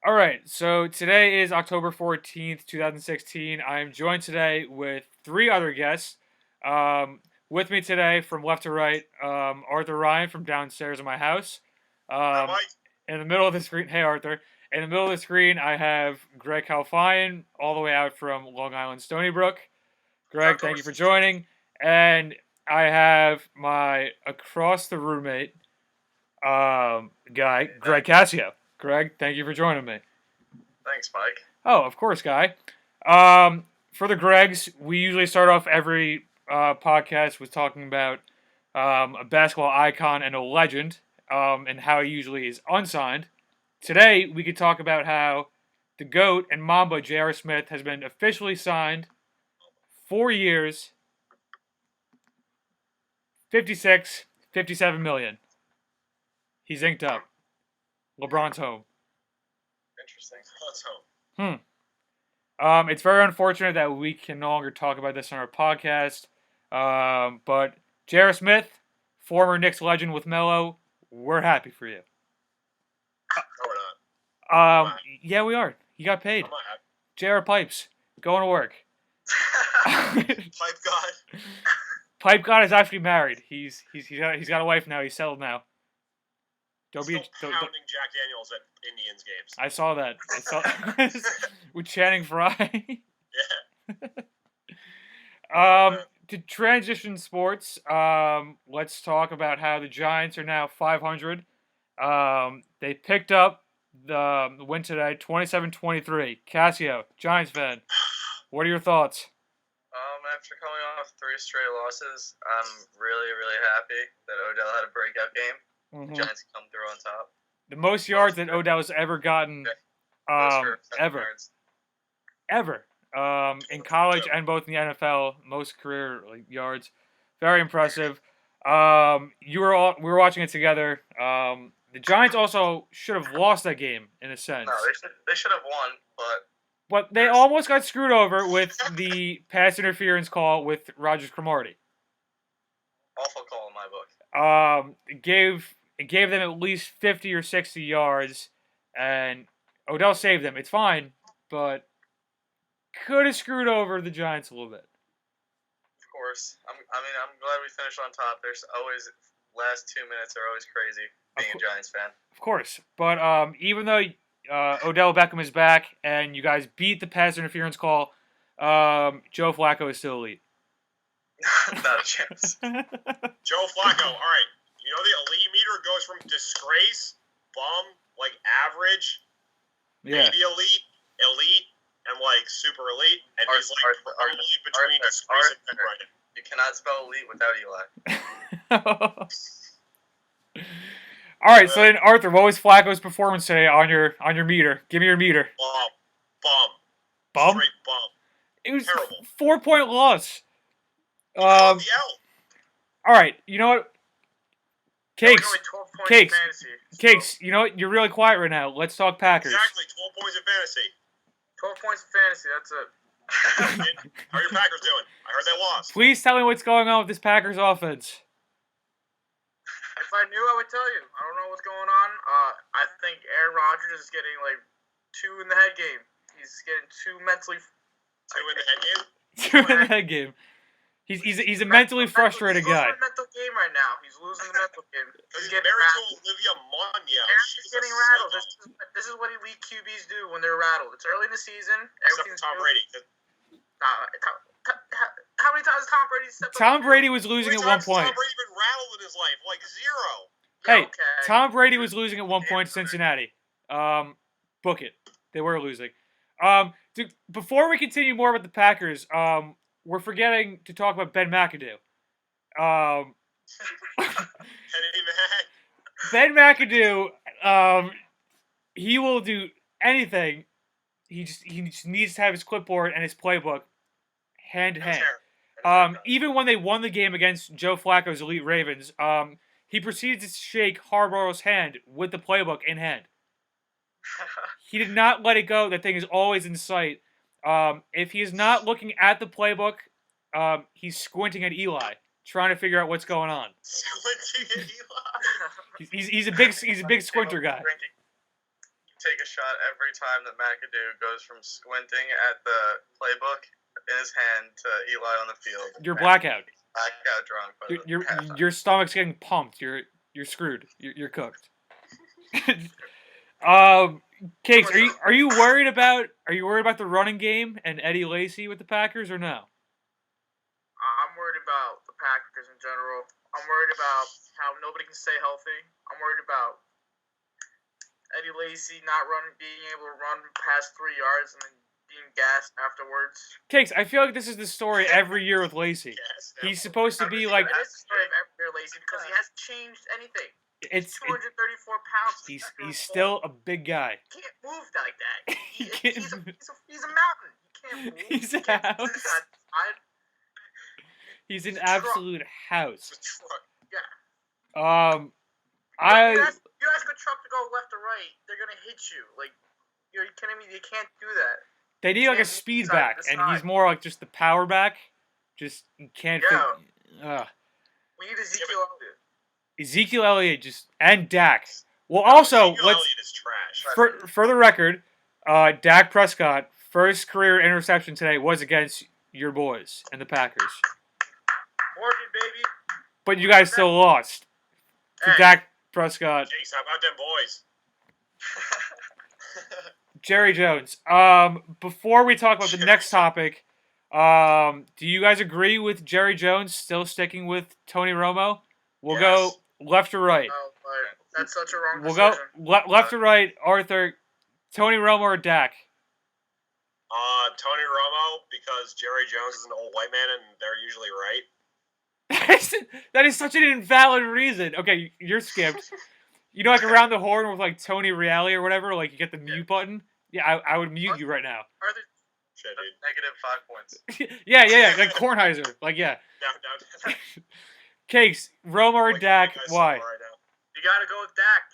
All right, so today is October 14th, 2016. I am joined today with three other guests. With me today, from left to right, Arthur Ryan from downstairs in my house. Hi, Um, Mike. in the middle of the screen, hey Arthur. In the middle of the screen, I have Greg Calfine, all the way out from Long Island, Stony Brook. Greg, thank you for joining. And I have my across the roommate guy, Greg Cassio. Greg, thank you for joining me. Thanks, Mike. Oh, of course, Guy. For the Gregs, we usually start off every podcast with talking about a basketball icon and a legend, and how he usually is unsigned. Today, we could talk about how the GOAT and Mamba J.R. Smith has been officially signed 4 years, 56, 57 million. He's inked up. LeBron's home. Interesting. Let's hope. It's very unfortunate that we can no longer talk about this on our podcast. But J.R. Smith, former Knicks legend with Melo, we're happy for you. No, we're not. Yeah, we are. He got paid. I'm not happy. J.R. Pipes, going to work. Pipe God. Pipe God is actually married. He's got a wife now. He's settled now. Still pounding Jack Daniels at Indians games. I saw that. With Channing Frye. Yeah. To transition sports, let's talk about how the Giants are now 500. They picked up the win today, 27-23. Cassio, Giants fan, what are your thoughts? After coming off 3 straight losses, I'm really, really happy that Odell had a breakout game. Mm-hmm. The Giants come through on top. The most yards that Odell has ever gotten, ever. In college and both in the NFL, most career yards. Very impressive. We were watching it together. The Giants also should have lost that game in a sense. No, they should have won, but they almost got screwed over with the pass interference call with Rodgers Cromartie. Awful call in my book. It gave them at least 50 or 60 yards, and Odell saved them. It's fine, but could have screwed over the Giants a little bit. Of course. I'm glad we finished on top. There's always last 2 minutes are always crazy being a Giants fan. Of course, but even though Odell Beckham is back and you guys beat the pass interference call, Joe Flacco is still elite. Not a chance. Joe Flacco. All right. You know the elite meter goes from disgrace, bum, average, maybe elite, and super elite, and he's probably between disgrace and good right. You cannot spell elite without Eli. All right, so then Arthur, what was Flacco's performance today on your meter? Give me your meter. Bum. Straight bum. It was terrible. 4-point loss. All right, you know what? Cakes. 12 points in fantasy. You know what? You're really quiet right now. Let's talk Packers. Exactly, 12 points in fantasy. 12 points in fantasy, that's it. How are your Packers doing? I heard they lost. Please tell me what's going on with this Packers offense. If I knew, I would tell you. I don't know what's going on. I think Aaron Rodgers is getting 2 in the head game. He's getting too mentally. 2 in the head game? 2 in the head game. He's a mentally frustrated guy. He's losing the mental game right now. He's losing the mental game. He's married to Olivia Munn. She's getting rattled. This is what elite QBs do when they're rattled. It's early in the season. Except for Tom Brady. How many times has Tom Brady stepped up? Tom Brady was losing at one point. Tom Brady been rattled in his life? 0. Hey, okay. Tom Brady was losing at one point to Cincinnati. Book it. They were losing. Before we continue more with the Packers, we're forgetting to talk about Ben McAdoo. Ben McAdoo, he will do anything. He just needs to have his clipboard and his playbook hand in hand. Even when they won the game against Joe Flacco's elite Ravens, he proceeded to shake Harbaugh's hand with the playbook in hand. He did not let it go. That thing is always in sight. If he is not looking at the playbook, he's squinting at Eli, trying to figure out what's going on. Squinting at Eli. He's a big squinter guy. You take a shot every time that McAdoo goes from squinting at the playbook in his hand to Eli on the field. You're blackout. Blackout drunk. Your stomach's getting pumped. You're screwed. You're cooked. Cakes, are you worried about the running game and Eddie Lacy with the Packers or no? I'm worried about the Packers in general. I'm worried about how nobody can stay healthy. I'm worried about Eddie Lacy being able to run past 3 yards and then being gassed afterwards. Cakes, I feel like this is the story every year with Lacy. Yes, He's supposed to be like. It is the story of every year Lacy because he hasn't changed anything. It's 234 pounds. he's still a big guy. He can't move like that. He's a mountain. He can't move. He's a house. He's an absolute house. Yeah. I. You ask a truck to go left or right, they're gonna hit you. Like, you're kidding me? They can't do that. They need like a speed back, and he's more like just the power back. Just you can't. Yeah. We need Ezekiel Elliott. Ezekiel Elliott and Dak. Well, also Elliott is trash. For the record, Dak Prescott first career interception today was against your boys and the Packers. Morgan, baby. But you guys still lost to Dak Prescott. Jeez, how about them boys? Jerry Jones. Before we talk about the next topic, do you guys agree with Jerry Jones still sticking with Tony Romo? We'll go left or right. Oh, that's such a wrong We'll decision. go left or right. Arthur, Tony Romo or Dak? Tony Romo, because Jerry Jones is an old white man and they're usually right. That is such an invalid reason. Okay, you're skipped. You know, like around the horn with like Tony Reale or whatever, like you get the mute button. Yeah, I would mute you right now. Arthur, negative 5 points. yeah, like Kornheiser. Like, yeah. No. Cakes, Romo or Dak, why? You gotta go with Dak.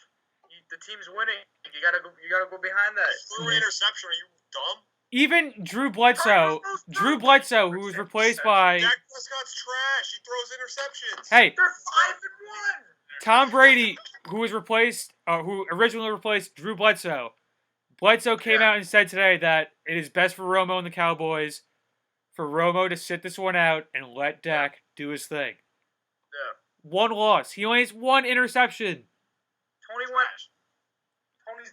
The team's winning. You gotta go behind that. Threw an interception. Are you dumb? Even Drew Bledsoe, who was replaced by Dak Prescott's trash. He throws interceptions. Hey, they're 5-1. Tom Brady, who originally replaced Drew Bledsoe. Bledsoe came out and said today that it is best for Romo and the Cowboys for Romo to sit this one out and let Dak do his thing. Yeah. One loss. He only has one interception. Tony's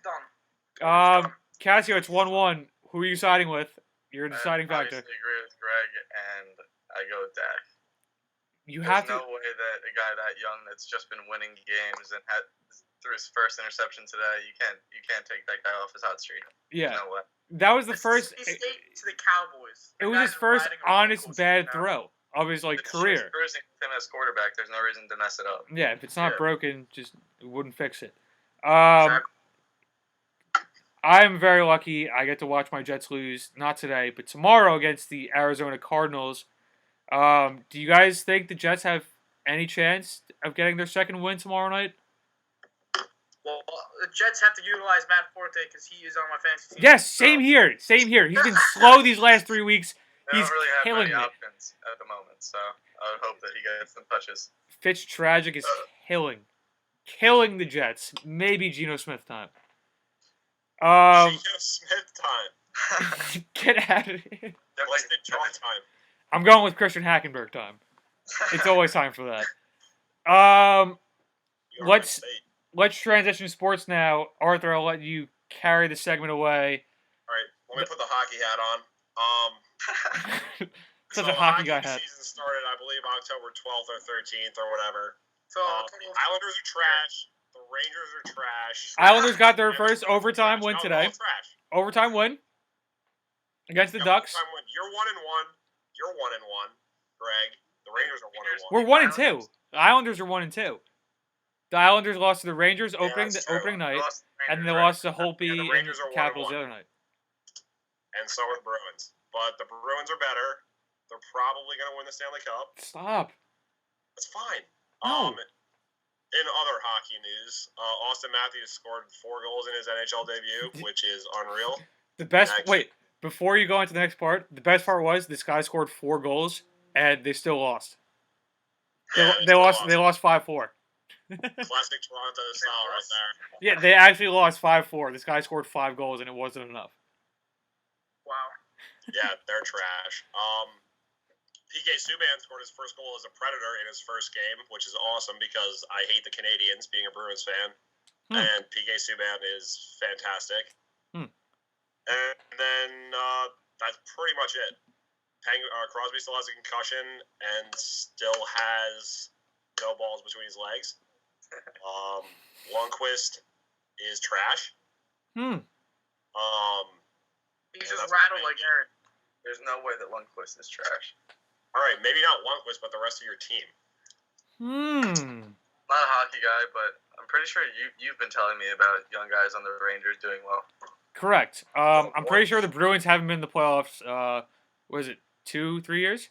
done. Cassio, it's 1-1. Who are you siding with? You're a deciding factor. I obviously agree with Greg, and I go with Dak. There's no way that a guy that young that's just been winning games and threw his first interception today, you can't take that guy off his hot streak. Yeah. No way. That was the first. He stayed to the Cowboys. It was his first honest bad throw of his career. Cruising with him as quarterback, there's no reason to mess it up. Yeah, if it's not broken, just it wouldn't fix it. Exactly. I'm very lucky. I get to watch my Jets lose, not today, but tomorrow against the Arizona Cardinals. Do you guys think the Jets have any chance of getting their second win tomorrow night? Well, the Jets have to utilize Matt Forte because he is on my fantasy team. Yes, same here. He's been slow these last 3 weeks. They He's don't really have killing many me. options at the moment, so I would hope that he gets some touches. Fitztragic is killing the Jets. Maybe Geno Smith time. Geno Smith time. Get out of here. Wasted John time. I'm going with Christian Hackenberg time. It's always time for that. Let's transition to sports now. Arthur, I'll let you carry the segment away. All right, let me put the hockey hat on. Such So a hockey guy the hat. season started, I believe, October 12th or 13th or whatever. So The Islanders are trash. The Rangers are trash. Islanders got their first overtime win today. Trash. Overtime win against the Ducks. Overtime win. You're 1-1. You're 1-1, Greg. The Rangers are 1-1. We're 1-2. The Islanders are 1-2. The Islanders lost to the Rangers opening night, and they lost to Holtby and Capitals the other night. And so are the Bruins. But the Bruins are better. They're probably going to win the Stanley Cup. Stop. That's fine. No. In other hockey news, Austin Matthews scored 4 goals in his NHL debut, which is unreal. Before you go into the next part, the best part was this guy scored 4 goals, and they still lost. They lost 5-4. Classic Toronto style right there. Yeah, they actually lost 5-4. This guy scored 5 goals, and it wasn't enough. Wow. Yeah, they're trash. PK Subban scored his first goal as a Predator in his first game, which is awesome because I hate the Canadians, being a Bruins fan. And PK Subban is fantastic. And then that's pretty much it. Crosby still has a concussion and still has no balls between his legs. Lundqvist is trash. He's just rattled like Aaron. There's no way that Lundqvist is trash. All right, maybe not Lundqvist, but the rest of your team. Not a hockey guy, but I'm pretty sure you've been telling me about young guys on the Rangers doing well. Correct. I'm pretty sure the Bruins haven't been in the playoffs. What is it, 2-3 years?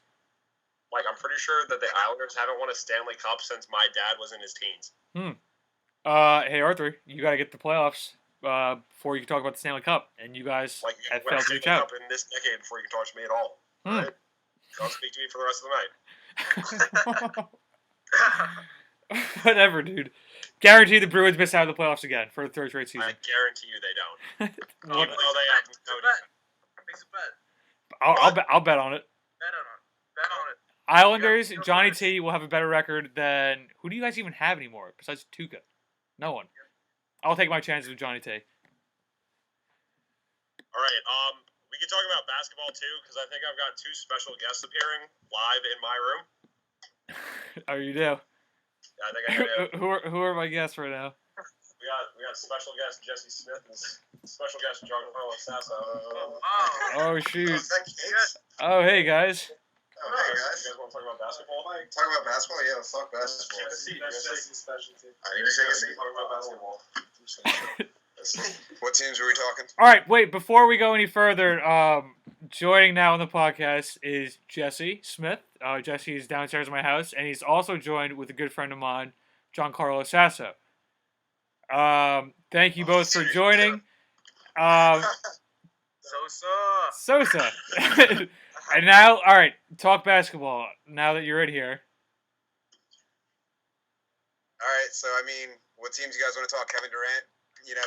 Like, I'm pretty sure that the Islanders haven't won a Stanley Cup since my dad was in his teens. Hey, Arthur, you got to get the playoffs before you can talk about the Stanley Cup, and you guys have failed to reach out. In this decade before you can talk to me at all. Right? Don't speak to me for the rest of the night. Whatever, dude. Guarantee the Bruins miss out of the playoffs again for the third straight season. I guarantee you they don't. Even though they have Makes a bet. I'll bet on it. Bet on it. Islanders, Johnny T will have a better record than... Who do you guys even have anymore besides Tuca? No one. I'll take my chances with Johnny T. All right, we can talk about basketball too, because I think I've got 2 special guests appearing live in my room. Oh, you do? I think I do. Who are my guests right now? We got special guest Jesse Smith and special guest Giancarlo Sasso. Oh shoot! Oh hey guys. Oh, hey guys. You guys want to talk about basketball? Talk about basketball? Yeah, fuck basketball. Take a seat. Alright, you Take take a a seat. seat. Talk about basketball. What teams are we talking? All right, wait. Before we go any further, joining now on the podcast is Jesse Smith. Jesse is downstairs in my house, and he's also joined with a good friend of mine, Giancarlo Sasso. Thank you both for joining. Sosa. And now, all right, talk basketball. Now that you're in here. Alright, so I mean, what teams you guys want to talk? Kevin Durant,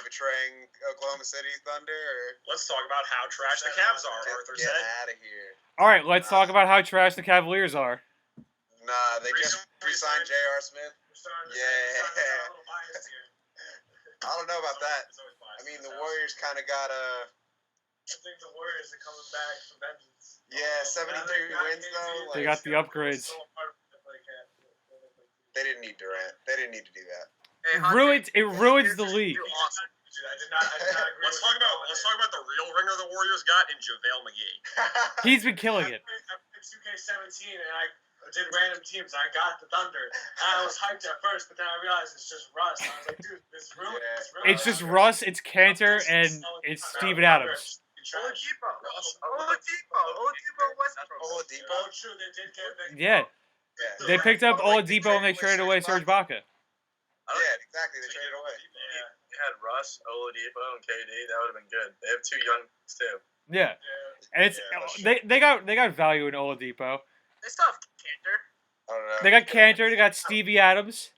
betraying Oklahoma City Thunder? Or... Let's talk about how trash the Cavs are, Arthur Get said. out of here. All right, let's talk about how trash the Cavaliers are. Nah, they just re-signed J.R. Smith. Yeah. I don't know about that. I mean, the Warriors kind of got a... I think the Warriors are coming back for vengeance. Yeah, 73 wins, though. They got the upgrades. They didn't need Durant. They didn't need to do that. It ruins the league. Awesome. I did not agree. Let's talk about the real ringer the Warriors got in JaVale McGee. He's been killing it. I played 2K17 and I did random teams. I got the Thunder. I was hyped at first, but then I realized it's just Russ. I was like, dude, this is ruined. It's just Russ, it's Cantor, and it's Steven Adams. Oladipo? Oh, true. They did get Vic. Yeah. They picked up Oladipo and they traded away Serge Ibaka. Yeah, exactly. They traded away. They had Russ, Oladipo, and KD. That would have been good. They have 2 youngs too. Yeah. And it's they got value in Oladipo. They still have Cantor. I don't know. They got Cantor, they got Stevie Adams.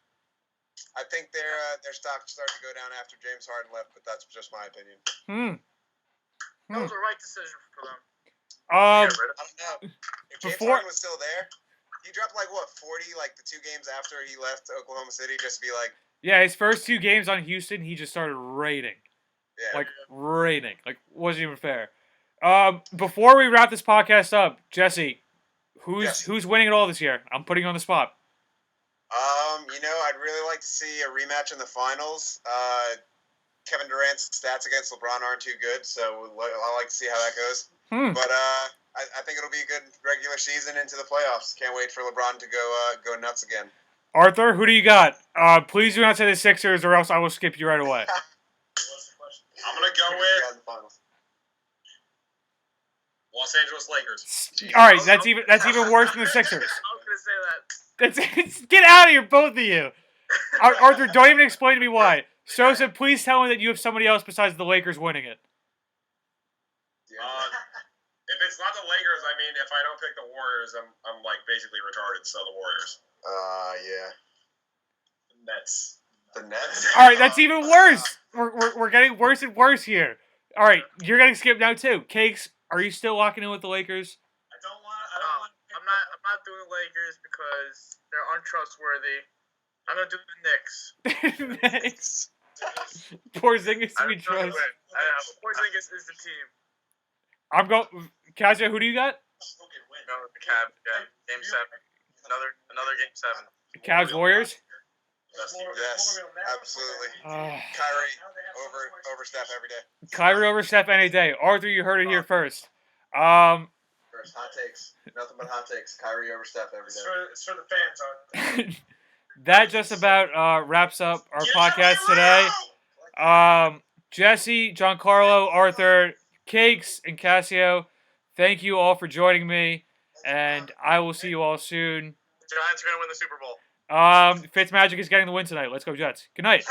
I think their stock started to go down after James Harden left, but that's just my opinion. That was the right decision for them. I don't know. If James Before- Harden was still there, he dropped 40 the 2 games after he left Oklahoma City, just to be like, Yeah, his first 2 games on Houston, he just started raiding. yeah. Raiding. Wasn't even fair. Before we wrap this podcast up, Jesse, who's winning it all this year? I'm putting you on the spot. I'd really like to see a rematch in the finals. Kevin Durant's stats against LeBron aren't too good, so I like to see how that goes. But I think it'll be a good regular season into the playoffs. Can't wait for LeBron to go nuts again. Arthur, who do you got? Please do not say the Sixers, or else I will skip you right away. I'm going to go with Los Angeles Lakers. All right, that's even worse than the Sixers. I was going to say that. Get out of here, both of you. Arthur, don't even explain to me why. Sosa, please tell me that you have somebody else besides the Lakers winning it. If it's not the Lakers, I mean, if I don't pick the Warriors, I'm basically retarded. So the Warriors. Yeah. Nets. The Nets. All right, that's even worse. We're getting worse and worse here. All right, you're getting skipped now too. Cakes, are you still locking in with the Lakers? I don't want. I'm not doing the Lakers because they're untrustworthy. I'm gonna do the Knicks. Knicks. Porzingis we trust. Porzingis is the team. I'm going. Casio, who do you got? Going with the Cavs again. Game 7. Another Game 7. Cavs Warriors. Yes, absolutely. Kyrie over Steph every day. Kyrie over Steph any day. Arthur, you heard it here first. Hot takes. Nothing but hot takes. Kyrie over Steph every day. It's for the fans, Arthur. That just about wraps up our podcast today. Jesse, Giancarlo, Arthur, Cakes, and Casio, thank you all for joining me, and I will see you all soon. Giants are going to win the Super Bowl. Fitzmagic is getting the win tonight. Let's go, Jets. Good night.